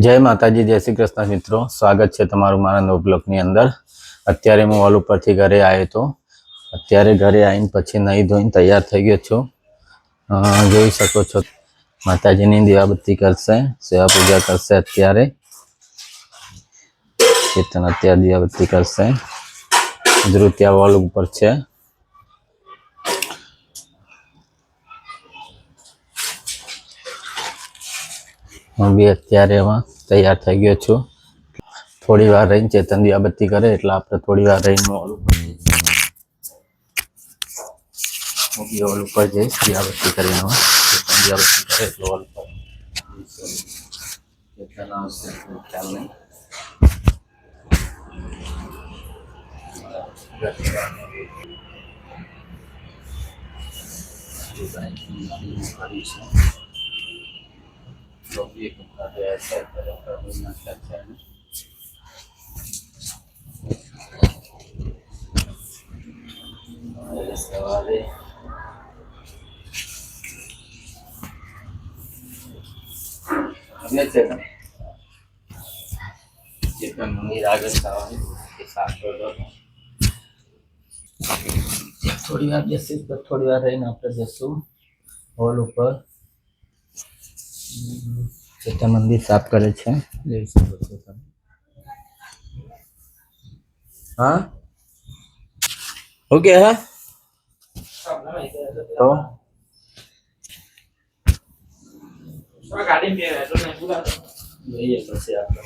જય માતાજી, જય શ્રી કૃષ્ણ મિત્રો, સ્વાગત છે તમારું મારા નવ બ્લોગની અંદર। અત્યારે હું હોલ ઉપરથી ઘરે આવ્યો તો અત્યારે ઘરે આવીને પછી નહીં ધોઈને તૈયાર થઈ ગયો છું। જોઈ શકો છો માતાજીની દીવાબત્તી કરશે, સેવા પૂજા કરશે। અત્યારે ચેતન અત્યારે દીવાબત્તી કરશે, ધ્રુવ ત્યાં હોલ ઉપર છે। હું બી અત્યારે એમાં તૈયાર થઈ ગયો છું। થોડી વાર રહીને ચેતન દીવાબત્તી કરે એટલે આપણે થોડી વાર રહીને હોલ ઉપર જઈશ દીવાબત્તી કરીને। ચેતન દીવાબત્તી કરે એટલે હોલ પર ચેતન આવશે ખ્યાલ નહીં। ચેતન મંદિર આગળ થોડી વાર જઈશું તો થોડી વાર રહીને આપણે જઈશું હોલ ઉપર। ચેતન મંદિર સાફ કરે છે, જોઈ શકો છો તમે। हाँ ओके है तो गाड़ी में है तो नहीं पूरा ये कैसे आपका